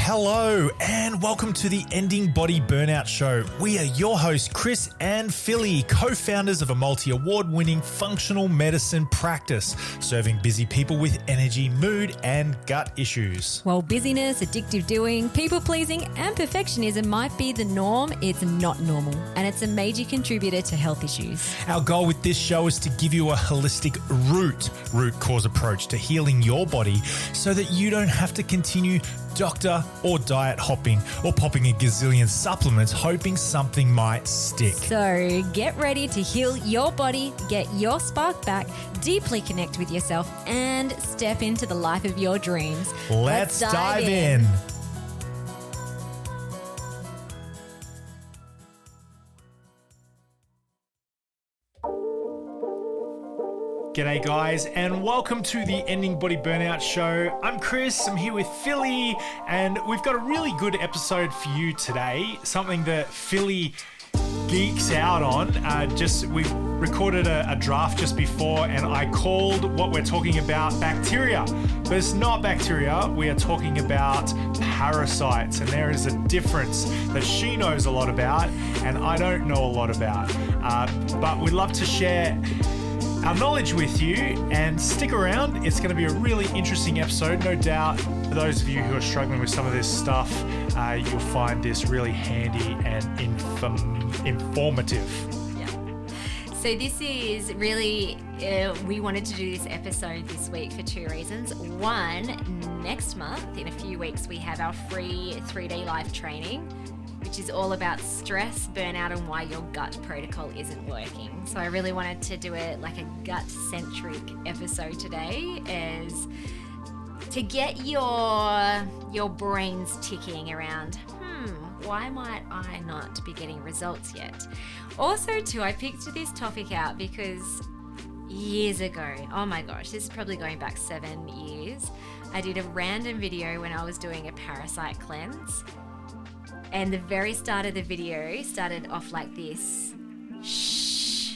Hello and welcome to the Ending Body Burnout Show. We are your hosts, Chris and Philly, co-founders of a multi-award-winning functional medicine practice, serving busy people with energy, mood, and gut issues. While busyness, addictive doing, people-pleasing, and perfectionism might be the norm, it's not normal, and it's a major contributor to health issues. Our goal with this show is to give you a holistic root cause approach to healing your body so that you don't have to continue doctor or diet hopping or popping a gazillion supplements hoping something might stick. So get ready to heal your body, get your spark back, deeply connect with yourself, and step into the life of your dreams. Let's dive in. G'day guys and welcome to the Ending Body Burnout Show. I'm Chris, I'm here with Philly and we've got a really good episode for you today. Something that Philly geeks out on. We recorded a draft just before and I called what we're talking about bacteria. But it's not bacteria, we are talking about parasites, and there is a difference that she knows a lot about and I don't know a lot about. But we'd love to share our knowledge with you and stick around. It's going to be a really interesting episode. No doubt for those of you who are struggling with some of this stuff, you'll find this really handy and informative. Yeah. So this is really, we wanted to do this episode this week for two reasons. One, next month, in a few weeks, we have our free 3D live training, which is all about stress, burnout, and why your gut protocol isn't working. So I really wanted to do it like a gut-centric episode today, as to get your brains ticking around, why might I not be getting results yet? Also, too, I picked this topic out because years ago, oh my gosh, this is probably going back 7 years, I did a random video when I was doing a parasite cleanse. And the very start of the video started off like this. Shh,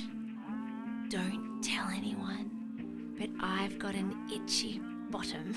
don't tell anyone, but I've got an itchy bottom.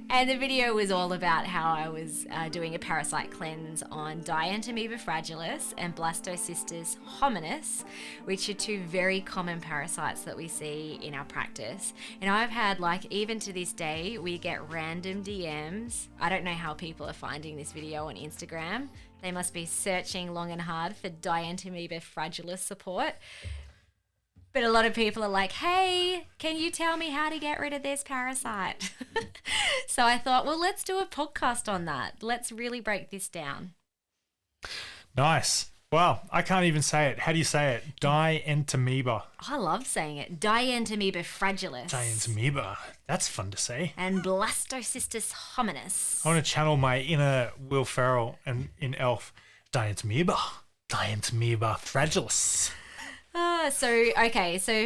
And the video was all about how I was doing a parasite cleanse on Dientameoba Fragilis and Blastocystis Hominis, which are two very common parasites that we see in our practice. And I've had, even to this day, we get random DMs. I don't know how people are finding this video on Instagram. They must be searching long and hard for Dientameoba Fragilis support. But a lot of people are like, hey, can you tell me how to get rid of this parasite? So I thought, well, let's do a podcast on that. Let's really break this down. Nice. Well, I can't even say it. How do you say it? Dientameoba. I love saying it. Dientameoba Fragilis. Dientameoba. That's fun to say. And Blastocystis Hominis. I want to channel my inner Will Ferrell and in Elf. Dientameoba. Dientameoba Fragilis. So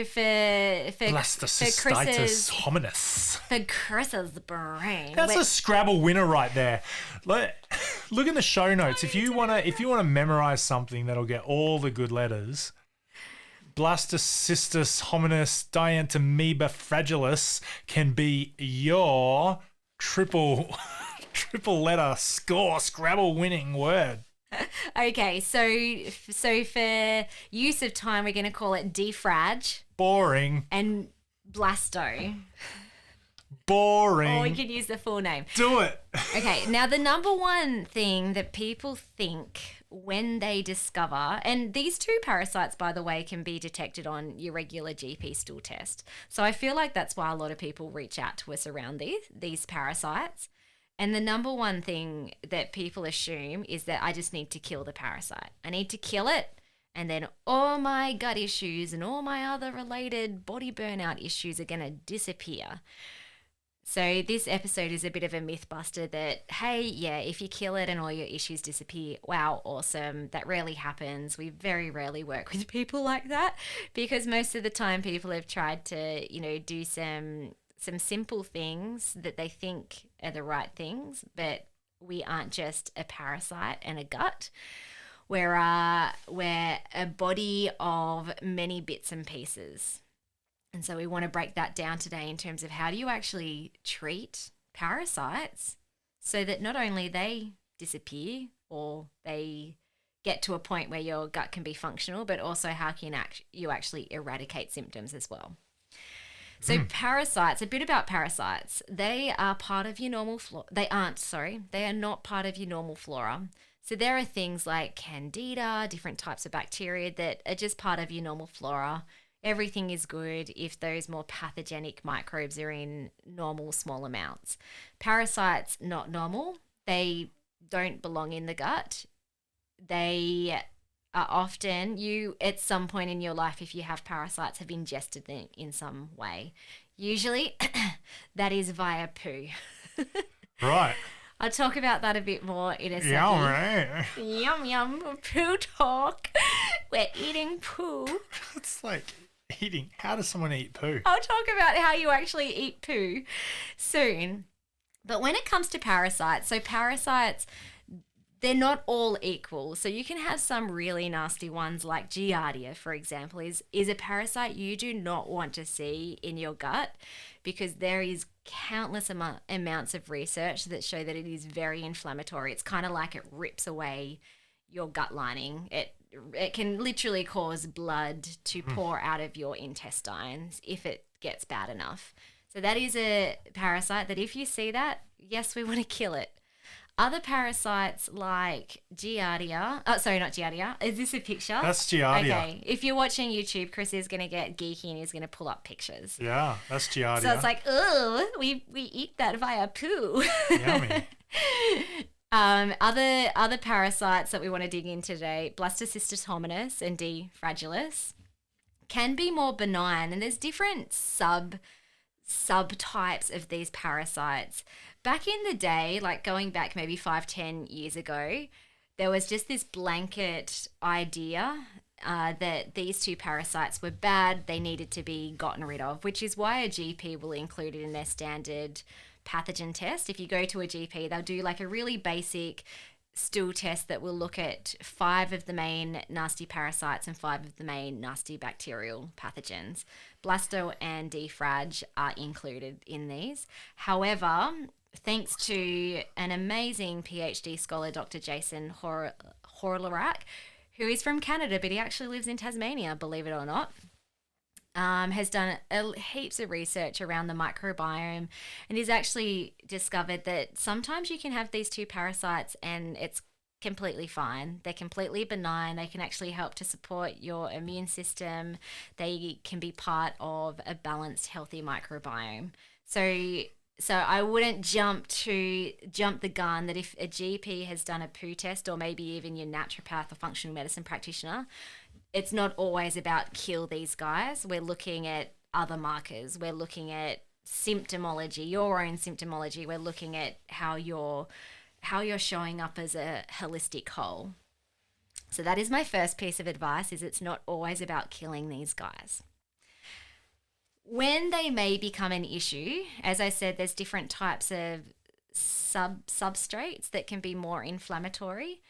for Blastocystis Hominis. For Chris's brain. That's a Scrabble winner right there. Look in the show notes. If you wanna memorize something that'll get all the good letters, Blastocystis Hominis Dientameoba Fragilis can be your triple letter score Scrabble winning word. Okay, so for use of time, we're going to call it defrag. Boring. And blasto. Boring. Or we could use the full name. Do it. Okay, now the number one thing that people think when they discover, and these two parasites, by the way, can be detected on your regular GP stool test. So I feel like that's why a lot of people reach out to us around these parasites. And the number one thing that people assume is that I just need to kill the parasite. I need to kill it, and then all my gut issues and all my other related body burnout issues are going to disappear. So this episode is a bit of a myth buster that, hey, yeah, if you kill it and all your issues disappear, wow, awesome. That rarely happens. We very rarely work with people like that, because most of the time people have tried to, do some simple things that they think are the right things, but we aren't just a parasite and a gut. We're a body of many bits and pieces. And so we want to break that down today in terms of how do you actually treat parasites so that not only they disappear or they get to a point where your gut can be functional, but also how can you actually eradicate symptoms as well. So parasites, a bit about parasites. They are part of your normal flora. They are not part of your normal flora. So there are things like candida, different types of bacteria that are just part of your normal flora. Everything is good if those more pathogenic microbes are in normal small amounts. Parasites, not normal. They don't belong in the gut. They are often, you at some point in your life, if you have parasites, have ingested them in some way. Usually that is via poo. Right. I'll talk about that a bit more in a second. Yum, right? Yum, yum, poo talk. We're eating poo. It's like eating. How does someone eat poo? I'll talk about how you actually eat poo soon. But when it comes to parasites, so parasites, they're not all equal. So you can have some really nasty ones like Giardia, for example, is a parasite you do not want to see in your gut, because there is countless amounts of research that show that it is very inflammatory. It's kind of like it rips away your gut lining. It can literally cause blood to pour out of your intestines if it gets bad enough. So that is a parasite that if you see that, yes, we want to kill it. Other parasites like Giardia, not Giardia. Is this a picture? That's Giardia. Okay. If you're watching YouTube, Chris is going to get geeky and he's going to pull up pictures. Yeah, that's Giardia. So it's like, oh, we eat that via poo. Yummy. Other parasites that we want to dig in today, Blastocystis Hominis and D. Fragilis, can be more benign, and there's different subtypes of these parasites. Back in the day, like going back maybe 5-10 years ago, there was just this blanket idea that these two parasites were bad, they needed to be gotten rid of, which is why a GP will include it in their standard pathogen test. If you go to a GP, they'll do like a really basic stool test that will look at 5 of the main nasty parasites and 5 of the main nasty bacterial pathogens. Blasto and D-Frag are included in these. However, thanks to an amazing PhD scholar, Dr. Jason Horlerak, who is from Canada, but he actually lives in Tasmania, believe it or not, has done heaps of research around the microbiome, and he's actually discovered that sometimes you can have these two parasites and it's completely fine. They're completely benign. They can actually help to support your immune system. They can be part of a balanced, healthy microbiome. So I wouldn't jump the gun that if a GP has done a poo test, or maybe even your naturopath or functional medicine practitioner, it's not always about kill these guys. We're looking at other markers. We're looking at symptomology, your own symptomology. We're looking at how you're showing up as a holistic whole. So that is my first piece of advice, is it's not always about killing these guys. When they may become an issue, as I said, there's different types of substrates that can be more inflammatory.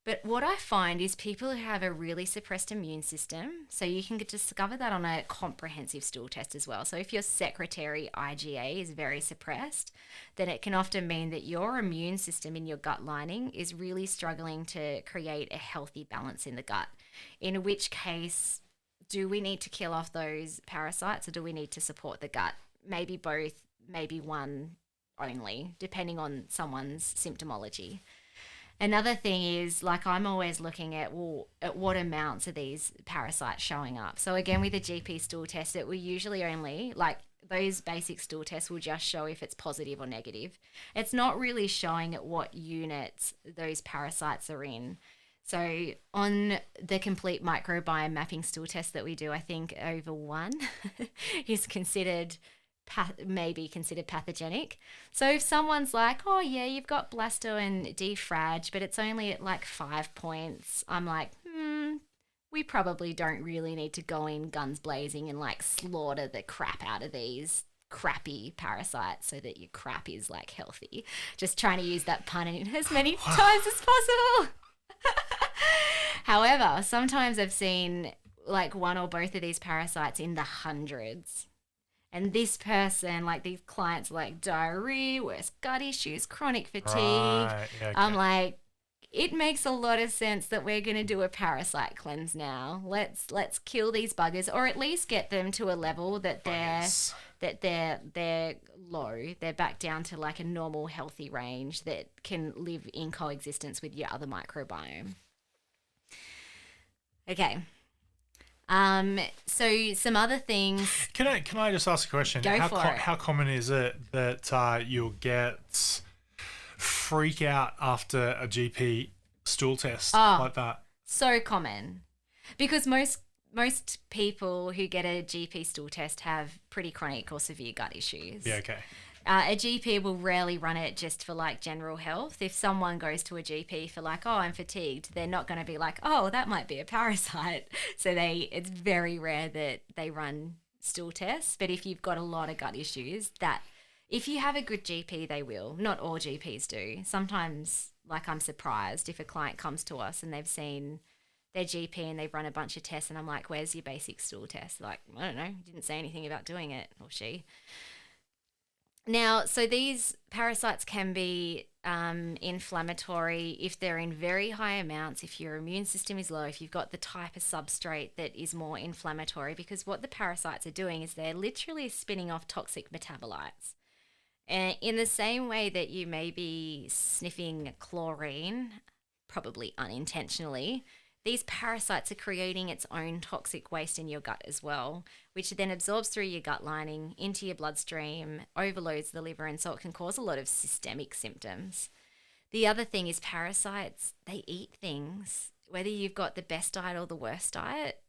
But what I find is people who have a really suppressed immune system, so you can discover that on a comprehensive stool test as well. So if your secretory IgA is very suppressed, then it can often mean that your immune system in your gut lining is really struggling to create a healthy balance in the gut, in which case, do we need to kill off those parasites or do we need to support the gut? Maybe both, maybe one only, depending on someone's symptomology. Another thing is, like, I'm always looking at what amounts are these parasites showing up. So again, with a GP stool test, it will usually only, like, those basic stool tests will just show if it's positive or negative. It's not really showing at what units those parasites are in. So on the complete microbiome mapping stool test that we do, I think over 1 is considered maybe considered pathogenic. So if someone's like, oh yeah, you've got Blasto and D-Frag, but it's only at like 5 points, I'm like, we probably don't really need to go in guns blazing and like slaughter the crap out of these crappy parasites so that your crap is like healthy. Just trying to use that pun in as many times as possible. However, sometimes I've seen like one or both of these parasites in the hundreds. And this person, like these clients, like diarrhea, worse gut issues, chronic fatigue. Right. Yeah, okay. I'm like, it makes a lot of sense that we're going to do a parasite cleanse now. Let's kill these buggers, or at least get them to a level that they're low. They're back down to like a normal, healthy range that can live in coexistence with your other microbiome. Okay. So some other things. Can I just ask a question? Go for it. How common is it that you'll get freak out after a GP stool test like that? So common, because most people who get a GP stool test have pretty chronic or severe gut issues. Yeah, okay. A GP will rarely run it just for like general health. If someone goes to a GP for like, oh, I'm fatigued, they're not going to be like, oh, that might be a parasite. So it's very rare that they run stool tests. But if you've got a lot of gut issues, that if you have a good GP, they will. Not all GPs do. Sometimes, like, I'm surprised if a client comes to us and they've seen their GP and they've run a bunch of tests and I'm like, where's your basic stool test? Like, I don't know, didn't say anything about doing it, or she. Now, so these parasites can be inflammatory if they're in very high amounts, if your immune system is low, if you've got the type of substrate that is more inflammatory, because what the parasites are doing is they're literally spinning off toxic metabolites. And in the same way that you may be sniffing chlorine, probably unintentionally, these parasites are creating its own toxic waste in your gut as well, which then absorbs through your gut lining into your bloodstream, overloads the liver, and so it can cause a lot of systemic symptoms. The other thing is parasites, they eat things. Whether you've got the best diet or the worst diet,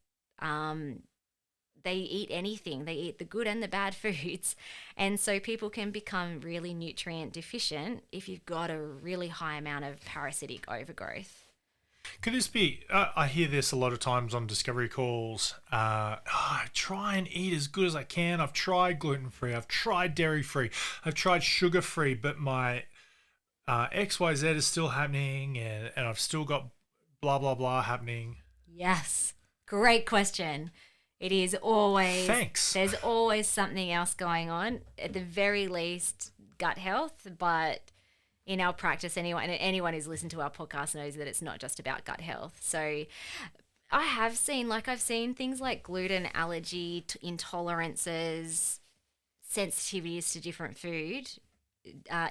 they eat anything. They eat the good and the bad foods. And so people can become really nutrient deficient if you've got a really high amount of parasitic overgrowth. Could this be, I hear this a lot of times on discovery calls, I try and eat as good as I can. I've tried gluten-free, I've tried dairy-free, I've tried sugar-free, but my XYZ is still happening and I've still got blah, blah, blah happening. Yes, great question. It is always, thanks. There's always something else going on, at the very least gut health, but in our practice, anyone who's listened to our podcast knows that it's not just about gut health. So I've seen things like gluten allergy, intolerances, sensitivities to different food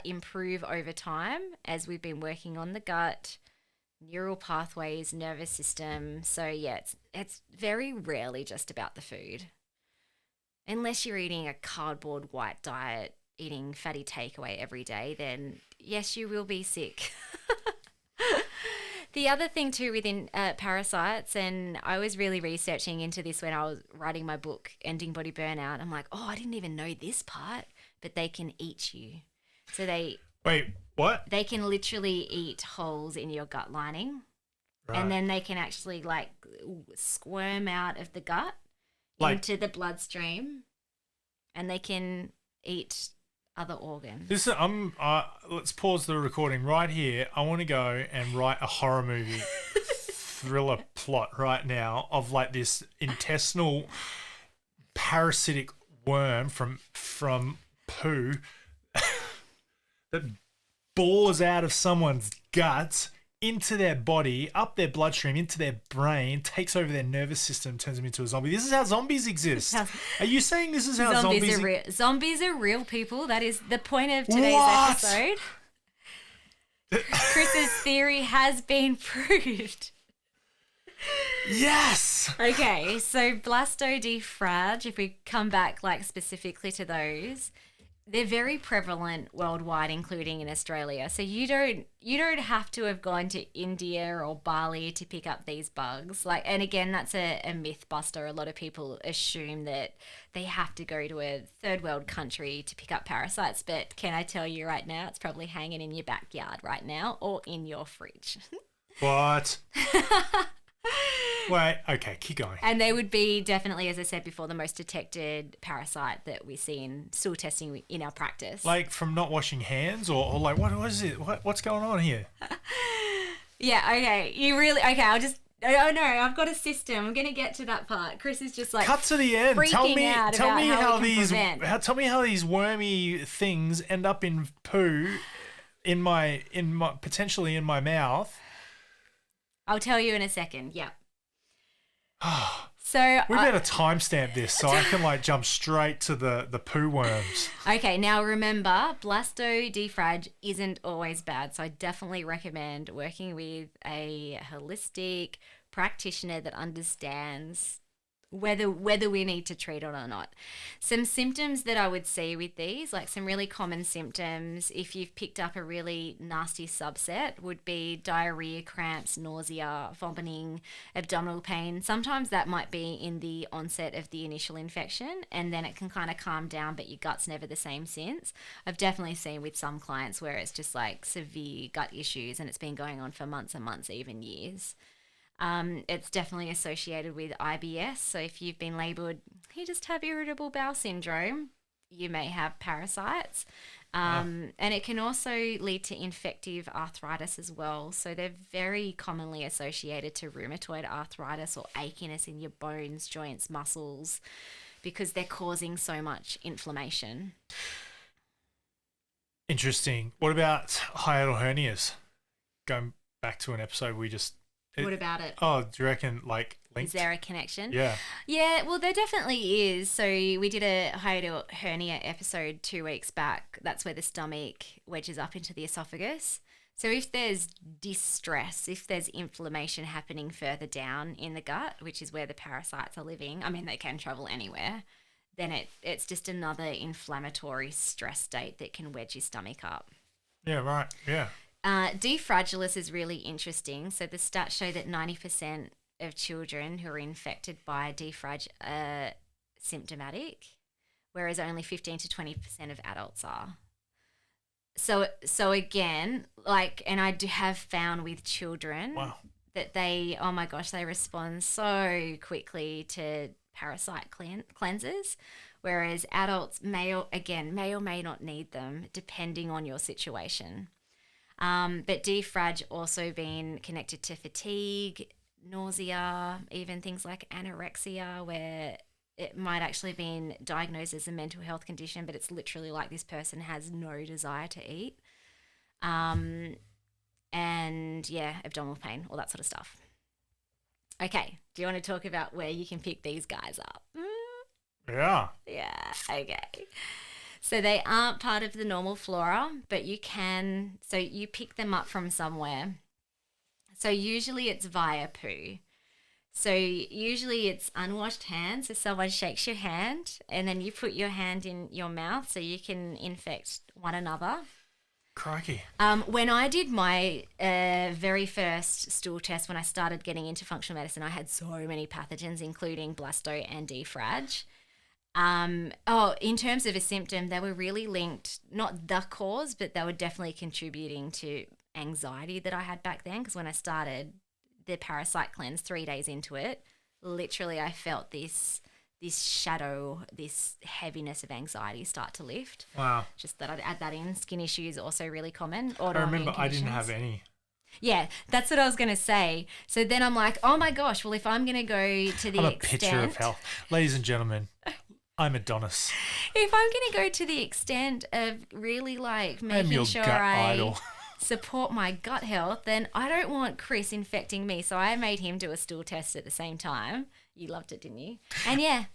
improve over time as we've been working on the gut, neural pathways, nervous system. So yeah, it's very rarely just about the food. Unless you're eating a cardboard white diet, eating fatty takeaway every day, then yes, you will be sick. The other thing too within parasites, and I was really researching into this when I was writing my book, Ending Body Burnout. I'm like, oh, I didn't even know this part, but they can eat you. So Wait, what? They can literally eat holes in your gut lining. Right. And then they can actually like squirm out of the gut into the bloodstream, and they can eat other organs. Let's pause the recording right here. I want to go and write a horror movie thriller plot right now of like this intestinal parasitic worm from poo that bores out of someone's guts into their body, up their bloodstream, into their brain, takes over their nervous system, turns them into a zombie. This is how zombies exist. Are you saying this is how zombies are real? Zombies are real people. That is the point of today's episode. Chris's theory has been proved. Yes. Okay, so Blastocystis Fragilis, if we come back like specifically to those, they're very prevalent worldwide, including in Australia. So you don't have to have gone to India or Bali to pick up these bugs. And again, that's a myth buster. A lot of people assume that they have to go to a third world country to pick up parasites. But can I tell you right now, it's probably hanging in your backyard right now or in your fridge. What? Wait, okay, keep going. And they would be definitely, as I said before, the most detected parasite that we see in stool testing in our practice. Like from not washing hands or like what is it? What's going on here? Yeah, okay. I'll just Oh no, I've got a system. I'm gonna get to that part. Chris is just like cut to the end. Freaking out Tell about me how how we can these prevent. tell me how these wormy things end up in poo in my potentially in my mouth. I'll tell you in a second. Yeah. So We better timestamp this so I can like jump straight to the poo worms. Okay, now remember, Blasto-defrag isn't always bad, so I definitely recommend working with a holistic practitioner that understands whether we need to treat it or not. Some symptoms that I would see with these, like some really common symptoms, if you've picked up a really nasty subset, would be diarrhea, cramps, nausea, vomiting, abdominal pain. Sometimes that might be in the onset of the initial infection, and then it can kind of calm down, but your gut's never the same since. I've definitely seen with some clients where it's just like severe gut issues and it's been going on for months and months, even years. It's definitely associated with IBS. So if you've been labelled, you just have irritable bowel syndrome, you may have parasites. And it can also lead to infective arthritis as well. So they're very commonly associated to rheumatoid arthritis or achiness in your bones, joints, muscles, because they're causing so much inflammation. Interesting. What about hiatal hernias? Going back to an episode we just... What about it? Oh, do you reckon like linked? Is there a connection? Yeah. Yeah, well, there definitely is. So we did a hiatal hernia episode 2 weeks back. That's where the stomach wedges up into the esophagus. So if there's distress, if there's inflammation happening further down in the gut, which is where the parasites are living, I mean, they can travel anywhere, then it's just another inflammatory stress state that can wedge your stomach up. Yeah, right. Yeah. D. fragilis is really interesting. So the stats show that 90% of children who are infected by D. frag are symptomatic, whereas only 15 to 20% of adults are. So again, like, and I do have found with children that they, oh my gosh, they respond so quickly to parasite cleanses, whereas adults may or may not need them depending on your situation. But defrag also been connected to fatigue, nausea, even things like anorexia, where it might actually been diagnosed as a mental health condition, but it's literally like this person has no desire to eat. And yeah, abdominal pain, all that sort of stuff. Okay, do you want to talk about where you can pick these guys up? Yeah. Yeah, okay. So they aren't part of the normal flora, but you can, so you pick them up from somewhere. So usually it's via poo. So usually it's unwashed hands. So someone shakes your hand and then you put your hand in your mouth so you can infect one another. Crikey. When I did my very first stool test, when I started getting into functional medicine, I had so many pathogens, including blasto and defrag. In terms of a symptom, they were really linked, not the cause, but they were definitely contributing to anxiety that I had back then. Because when I started the parasite cleanse 3 days into it, literally I felt this shadow, this heaviness of anxiety start to lift. Wow. Just that I'd add that in. Skin issues also really common. I remember I didn't have any. Yeah, that's what I was going to say. So then I'm like, oh my gosh, well, if I'm going to go to the I'm a picture of health. Ladies and gentlemen, I'm Adonis. If I'm going to go to the extent of really like making sure I support my gut health, then I don't want Chris infecting me. So I made him do a stool test at the same time. You loved it, didn't you? And yeah,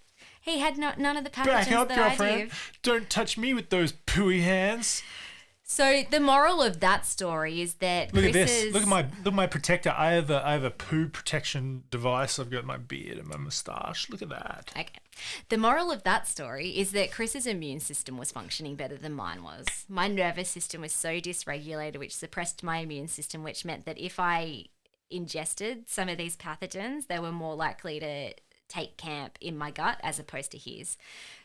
he had none of the pathogens Back up, that girlfriend. I do. Don't touch me with those pooey hands. So the moral of that story is that Look Chris at this. Look at my protector. I have a poo protection device. I've got my beard and my moustache. Look at that. Okay. The moral of that story is that Chris's immune system was functioning better than mine was. My nervous system was so dysregulated, which suppressed my immune system, which meant that if I ingested some of these pathogens, they were more likely to take camp in my gut as opposed to his.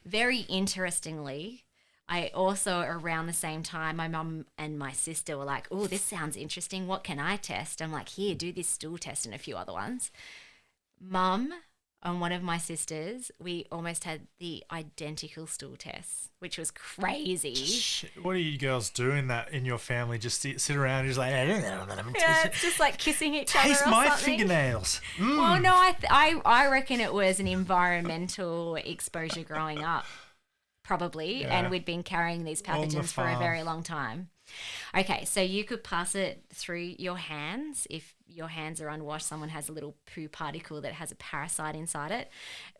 Very interestingly, I also, around the same time, my mum and my sister were like, oh, this sounds interesting. What can I test? I'm like, here, do this stool test and a few other ones. Mum, On one of my sisters, we almost had the identical stool tests, which was crazy. What do you girls do in your family? Just sit around and just like, I don't know. Yeah, it's just like kissing each other or Taste my something. fingernails. Well, no, I reckon it was an environmental exposure growing up, probably, Yeah. and we'd been carrying these pathogens for a farm. very long time. Okay, so you could pass it through your hands if your hands are unwashed. Someone has a little poo particle that has a parasite inside it.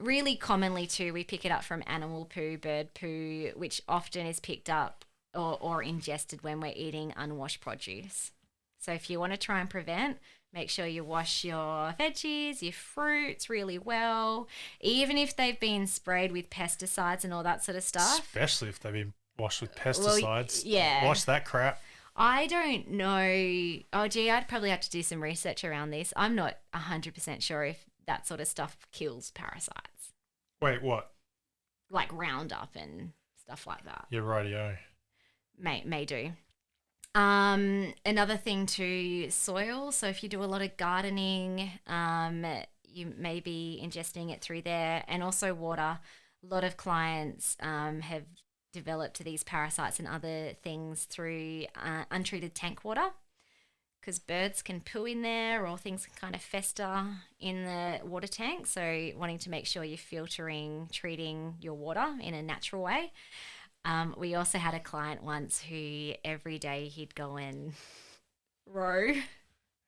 Really commonly too, we pick it up from animal poo, bird poo, which often is picked up or ingested when we're eating unwashed produce. So if you want to try and prevent, make sure you wash your veggies, your fruits really well, even if they've been sprayed with pesticides and all that sort of stuff. Especially if they've been washed with pesticides. yeah. Wash that crap. I don't know. Oh, gee, I'd probably have to do some research around this. I'm not 100% sure if that sort of stuff kills parasites, Wait, what? like Roundup and stuff like that. You're rightio. May do. Another thing too, soil. So if you do a lot of gardening, you may be ingesting it through there, and also water. A lot of clients have developed these parasites and other things through untreated tank water, because birds can poo in there or things can kind of fester in the water tank. So wanting to make sure you're treating your water in a natural way. We also had a client once who every day he'd go and row.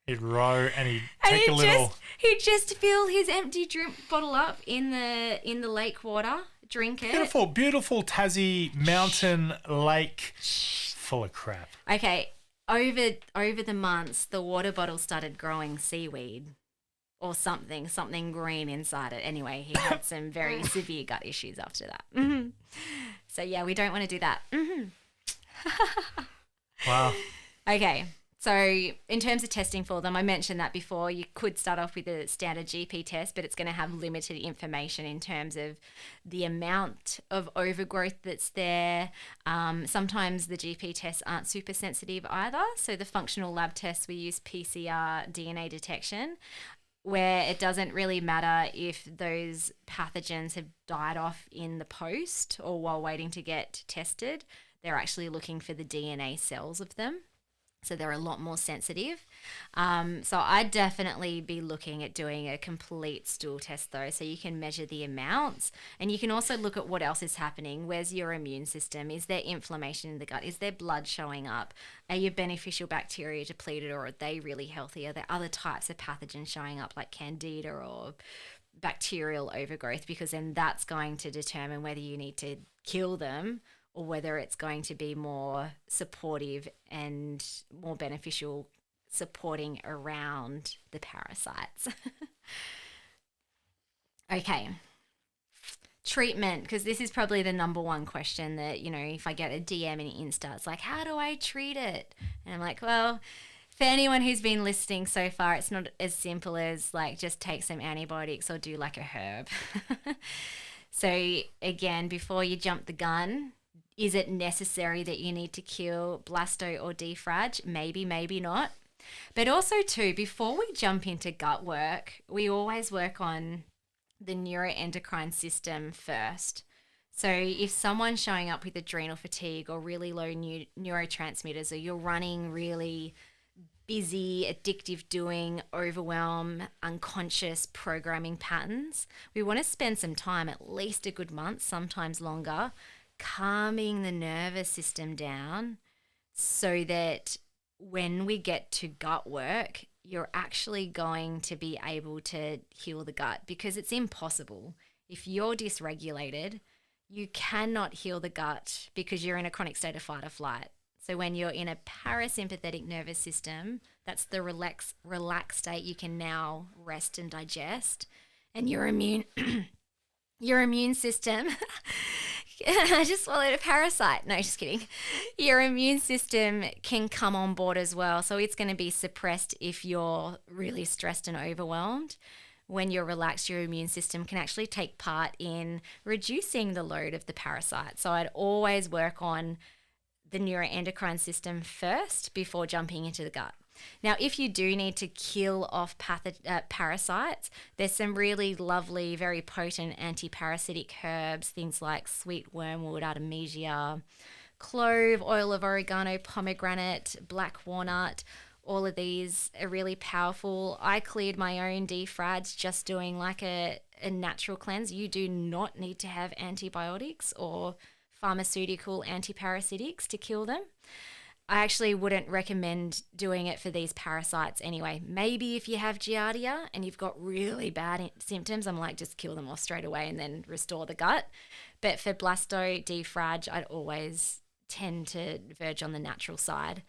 He'd row and he'd take a little. He'd just fill his empty drink bottle up in the lake water, drink it. Beautiful, beautiful Tassie mountain lake full of crap. Okay, over the months, the water bottle started growing seaweed or something green inside it. Anyway, he had some very severe gut issues after that. Mm-hmm. So yeah, we don't want to do that. Mm-hmm. Wow. Okay. So in terms of testing for them, I mentioned that before, you could start off with a standard GP test, but it's going to have limited information in terms of the amount of overgrowth that's there. Sometimes the GP tests aren't super sensitive either. So the functional lab tests, we use PCR DNA detection, where it doesn't really matter if those pathogens have died off in the post or while waiting to get tested. They're actually looking for the DNA cells of them. So they're a lot more sensitive. So I'd definitely be looking at doing a complete stool test though, so you can measure the amounts, and you can also look at what else is happening. Where's your immune system? Is there inflammation in the gut? Is there blood showing up? Are your beneficial bacteria depleted, or are they really healthy? Are there other types of pathogens showing up like candida or bacterial overgrowth? Because then that's going to determine whether you need to kill them or whether it's going to be more supportive and more beneficial supporting around the parasites. Okay. Treatment, because this is probably the number one question that, if I get a DM in Insta, it's like, how do I treat it? And I'm like, well, for anyone who's been listening so far, it's not as simple as like just take some antibiotics or do like a herb. So again, before you jump the gun, is it necessary that you need to kill blasto or defrag? Maybe, maybe not. But also too, before we jump into gut work, we always work on the neuroendocrine system first. So if someone's showing up with adrenal fatigue or really low neurotransmitters, or you're running really busy, addictive doing, overwhelm, unconscious programming patterns, we want to spend some time, at least a good month, sometimes longer, calming the nervous system down so that when we get to gut work, you're actually going to be able to heal the gut, because it's impossible. If you're dysregulated, you cannot heal the gut because you're in a chronic state of fight or flight. So when you're in a parasympathetic nervous system, that's the relaxed state, you can now rest and digest, and your immune system I just swallowed a parasite. No, just kidding. Your immune system can come on board as well. So it's going to be suppressed if you're really stressed and overwhelmed. When you're relaxed, your immune system can actually take part in reducing the load of the parasite. So I'd always work on the neuroendocrine system first before jumping into the gut. Now, if you do need to kill off parasites, there's some really lovely, very potent anti-parasitic herbs, things like sweet wormwood, artemisia, clove, oil of oregano, pomegranate, black walnut. All of these are really powerful. I cleared my own defrags just doing like a natural cleanse. You do not need to have antibiotics or pharmaceutical antiparasitics to kill them. I actually wouldn't recommend doing it for these parasites anyway. Maybe if you have Giardia and you've got really bad symptoms, I'm like, just kill them off straight away and then restore the gut. But for Blasto, defrag, I'd always tend to verge on the natural side.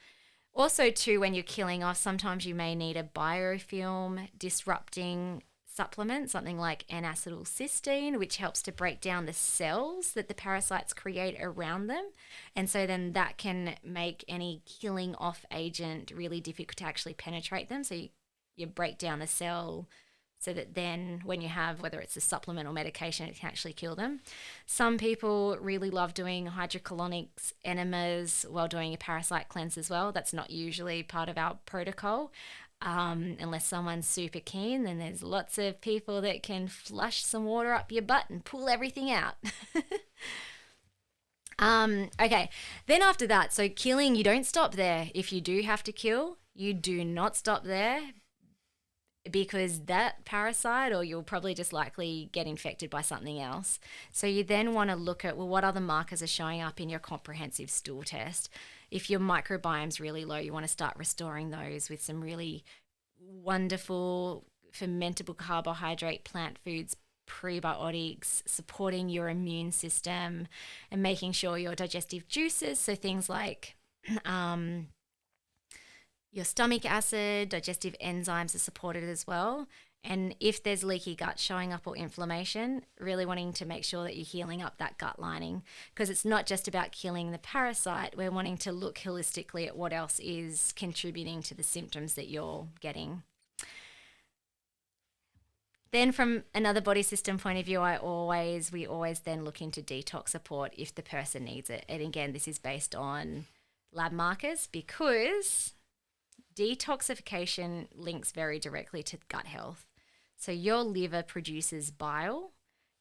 Also, too, when you're killing off, sometimes you may need a biofilm disrupting supplement, something like N-acetylcysteine, which helps to break down the cells that the parasites create around them. And so then that can make any killing off agent really difficult to actually penetrate them. So you break down the cell so that then when you have, whether it's a supplement or medication, it can actually kill them. Some people really love doing hydrocolonics enemas while doing a parasite cleanse as well. That's not usually part of our protocol. Unless someone's super keen, then there's lots of people that can flush some water up your butt and pull everything out. Okay, then after that, so killing, you don't stop there. If you do have to kill, you do not stop there, because that parasite, or you'll probably just likely get infected by something else. So you then want to look at, well, what other markers are showing up in your comprehensive stool test? If your microbiome's really low, you want to start restoring those with some really wonderful fermentable carbohydrate plant foods, prebiotics, supporting your immune system and making sure your digestive juices, so things like your stomach acid, digestive enzymes are supported as well. And if there's leaky gut showing up or inflammation, really wanting to make sure that you're healing up that gut lining, because it's not just about killing the parasite. We're wanting to look holistically at what else is contributing to the symptoms that you're getting. Then from another body system point of view, we always then look into detox support if the person needs it. And again, this is based on lab markers, because detoxification links very directly to gut health. So your liver produces bile.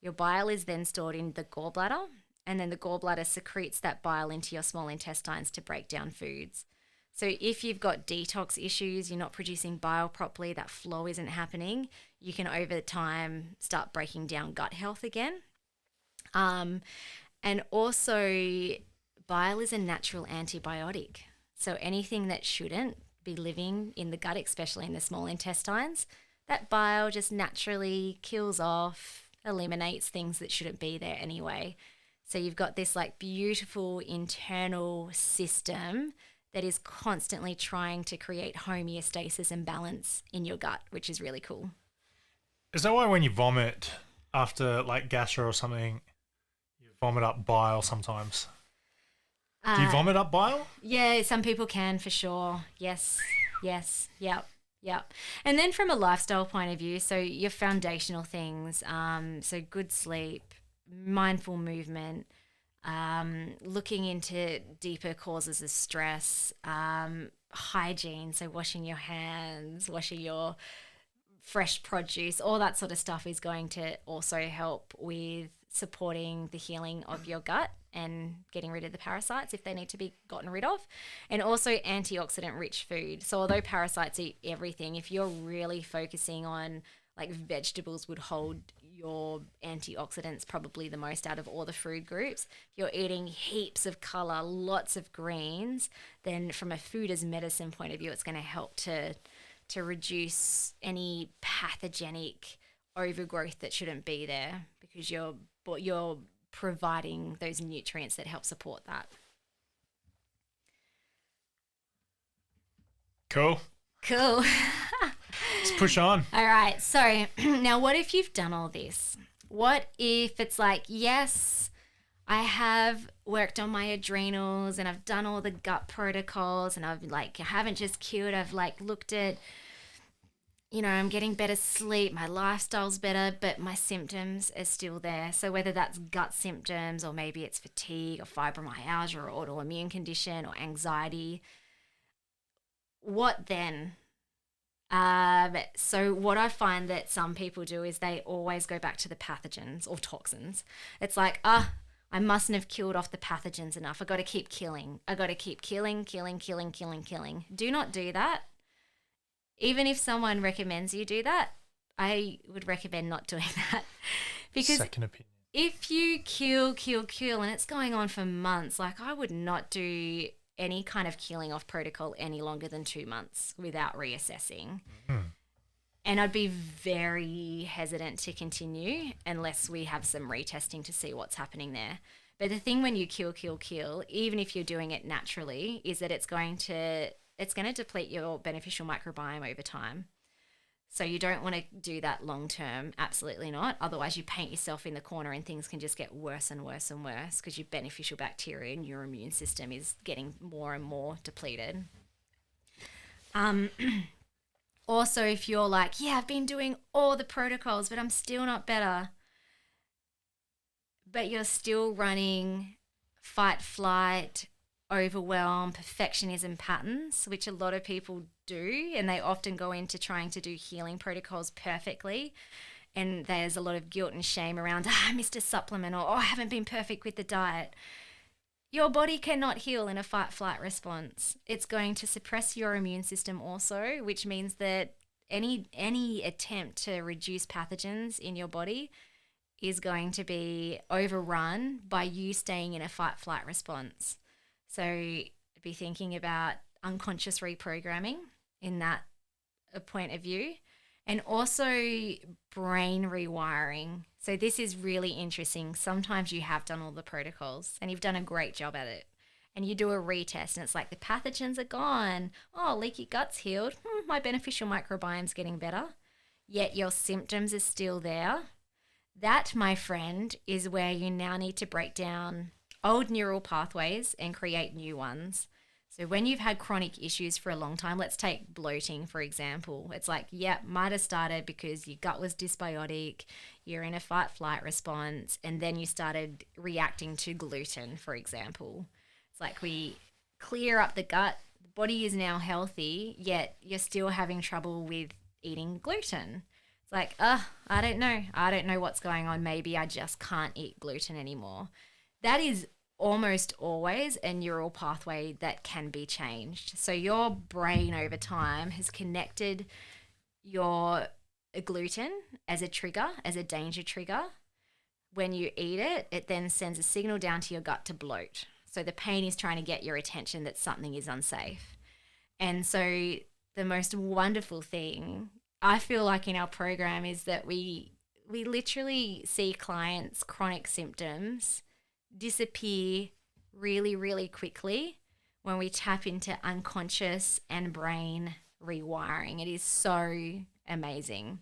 Your bile is then stored in the gallbladder, and then the gallbladder secretes that bile into your small intestines to break down foods. So if you've got detox issues, you're not producing bile properly, that flow isn't happening, you can over time start breaking down gut health again. And also, bile is a natural antibiotic. So anything that shouldn't be living in the gut, especially in the small intestines, that bile just naturally kills off, eliminates things that shouldn't be there anyway. So you've got this like beautiful internal system that is constantly trying to create homeostasis and balance in your gut, which is really cool. Is that why when you vomit after like gastro or something, you vomit up bile sometimes? Do you vomit up bile? Yeah, some people can for sure. Yes, yep. And then from a lifestyle point of view, so your foundational things, so good sleep, mindful movement, looking into deeper causes of stress, hygiene, so washing your hands, washing your fresh produce, all that sort of stuff is going to also help with supporting the healing of your gut and getting rid of the parasites if they need to be gotten rid of. And also antioxidant rich food. So although parasites eat everything, if you're really focusing on, like, vegetables would hold your antioxidants probably the most out of all the food groups. If you're eating heaps of color, lots of greens, then from a food as medicine point of view, it's going to help to reduce any pathogenic overgrowth that shouldn't be there, because you're providing those nutrients that help support that. Cool. Let's push on. All right. So now what if you've done all this? What if it's like, yes, I have worked on my adrenals and I've done all the gut protocols and I haven't just cured, I've looked at, I'm getting better sleep, my lifestyle's better, but my symptoms are still there. So whether that's gut symptoms or maybe it's fatigue or fibromyalgia or autoimmune condition or anxiety, what then? So what I find that some people do is they always go back to the pathogens or toxins. It's like, I mustn't have killed off the pathogens enough. I got to keep killing. I got to keep killing. Do not do that. Even if someone recommends you do that, I would recommend not doing that. Because second opinion. if you kill, and it's going on for months, like I would not do any kind of killing off protocol any longer than 2 months without reassessing. And I'd be very hesitant to continue unless we have some retesting to see what's happening there. But the thing when you kill, even if you're doing it naturally, is that it's going to deplete your beneficial microbiome over time. So you don't want to do that long term. Absolutely not. Otherwise, you paint yourself in the corner and things can just get worse and worse and worse because your beneficial bacteria and your immune system is getting more and more depleted. Also, if you're like, yeah, I've been doing all the protocols, but I'm still not better, but you're still running fight, flight, overwhelm, perfectionism patterns, which a lot of people do, and they often go into trying to do healing protocols perfectly. And there's a lot of guilt and shame around, I missed a supplement, or I haven't been perfect with the diet. Your body cannot heal in a fight-flight response. It's going to suppress your immune system also, which means that any attempt to reduce pathogens in your body is going to be overrun by you staying in a fight-flight response. So be thinking about unconscious reprogramming in that point of view, and also brain rewiring. So this is really interesting. Sometimes you have done all the protocols and you've done a great job at it, and you do a retest and it's like the pathogens are gone. Oh, leaky gut's healed. My beneficial microbiome's getting better. Yet your symptoms are still there. That, my friend, is where you now need to break down old neural pathways and create new ones. So when you've had chronic issues for a long time, let's take bloating, for example. It's like, might have started because your gut was dysbiotic, you're in a fight-flight response, and then you started reacting to gluten, for example. It's like we clear up the gut, the body is now healthy, yet you're still having trouble with eating gluten. It's like, I don't know what's going on. Maybe I just can't eat gluten anymore. That is almost always a neural pathway that can be changed. So your brain over time has connected your gluten as a trigger, as a danger trigger. When you eat it, it then sends a signal down to your gut to bloat. So the pain is trying to get your attention that something is unsafe. And so the most wonderful thing I feel like in our program is that we literally see clients' chronic symptoms disappear really, really quickly when we tap into unconscious and brain rewiring. It is so amazing.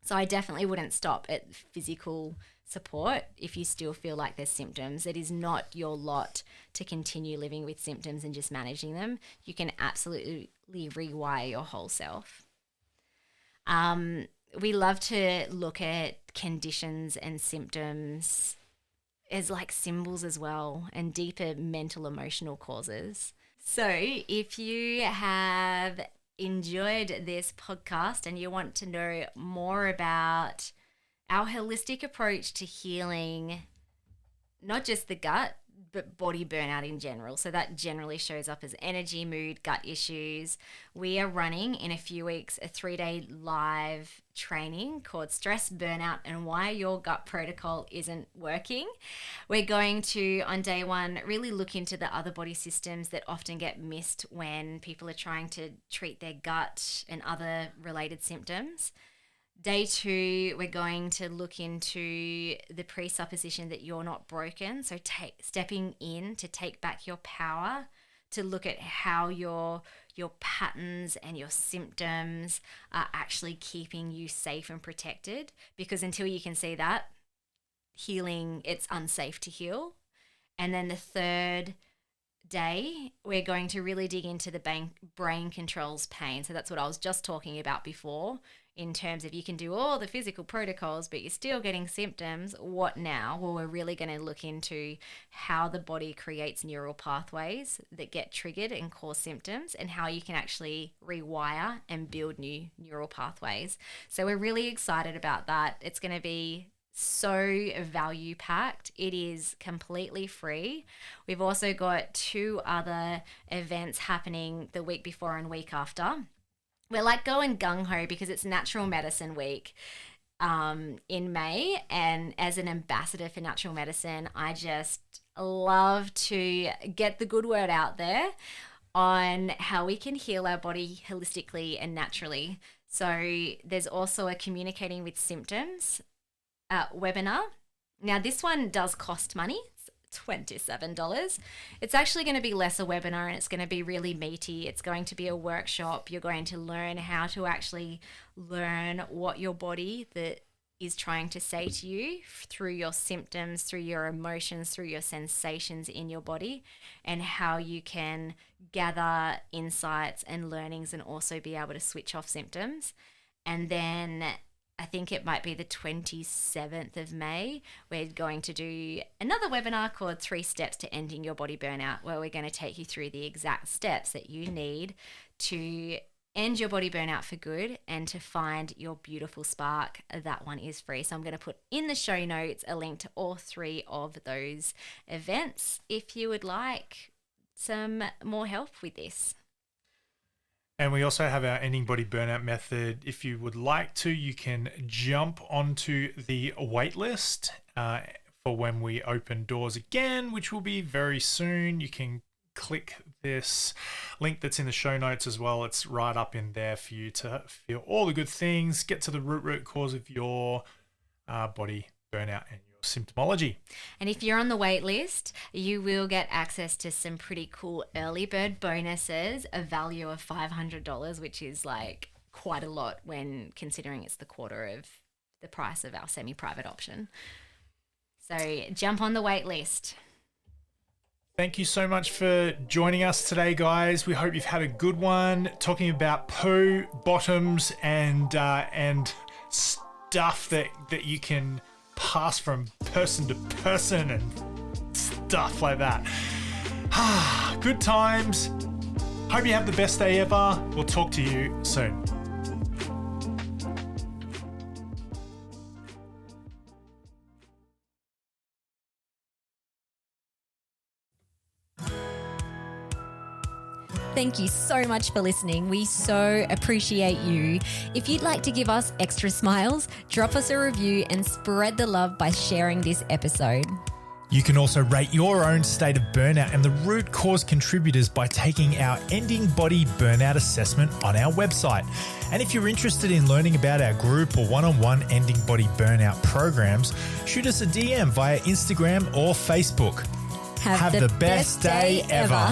So I definitely wouldn't stop at physical support if you still feel like there's symptoms. It is not your lot to continue living with symptoms and just managing them. You can absolutely rewire your whole self. We love to look at conditions and symptoms as like symbols as well, and deeper mental emotional causes. So if you have enjoyed this podcast and you want to know more about our holistic approach to healing, not just the gut, but body burnout in general. So that generally shows up as energy, mood, gut issues. We are running in a few weeks a 3-day live training called Stress, Burnout, and Why Your Gut Protocol Isn't Working. We're going to, on day 1, really look into the other body systems that often get missed when people are trying to treat their gut and other related symptoms. Day 2, we're going to look into the presupposition that you're not broken. So stepping in to take back your power, to look at how your patterns and your symptoms are actually keeping you safe and protected. Because until you can see that, healing, it's unsafe to heal. And then the 3rd day, we're going to really dig into the brain controls pain. So that's what I was just talking about before, in terms of you can do all the physical protocols, but you're still getting symptoms. What now? Well, we're really going to look into how the body creates neural pathways that get triggered and cause symptoms, and how you can actually rewire and build new neural pathways. So we're really excited about that. It's going to be so value packed. It is completely free. We've also got 2 other events happening the week before and week after. We're like going gung-ho because it's Natural Medicine Week in May. And as an ambassador for natural medicine, I just love to get the good word out there on how we can heal our body holistically and naturally. So there's also a Communicating with Symptoms webinar. Now, this one does cost money. $27. It's actually going to be less a webinar, and it's going to be really meaty. It's going to be a workshop. You're going to learn how to actually learn what your body that is trying to say to you through your symptoms, through your emotions, through your sensations in your body, and how you can gather insights and learnings and also be able to switch off symptoms. And then I think it might be the 27th of May, we're going to do another webinar called 3 Steps to Ending Your Body Burnout, where we're going to take you through the exact steps that you need to end your body burnout for good and to find your beautiful spark. That one is free. So I'm going to put in the show notes a link to all 3 of those events if you would like some more help with this. And we also have our Ending Body Burnout method. If you would like to, you can jump onto the wait list for when we open doors again, which will be very soon. You can click this link that's in the show notes as well. It's right up in there for you to feel all the good things, get to the root cause of your body burnout and your symptomology. And if you're on the wait list, you will get access to some pretty cool early bird bonuses, a value of $500, which is like quite a lot when considering it's the quarter of the price of our semi-private option. So jump on the wait list. Thank you so much for joining us today, guys. We hope you've had a good one talking about poo, bottoms, and stuff that you can pass from person to person and stuff like that. Good times. Hope you have the best day ever. We'll talk to you soon. Thank you so much for listening. We so appreciate you. If you'd like to give us extra smiles, drop us a review and spread the love by sharing this episode. You can also rate your own state of burnout and the root cause contributors by taking our Ending Body Burnout assessment on our website. And if you're interested in learning about our group or one-on-one Ending Body Burnout programs, shoot us a DM via Instagram or Facebook. Have the best day ever.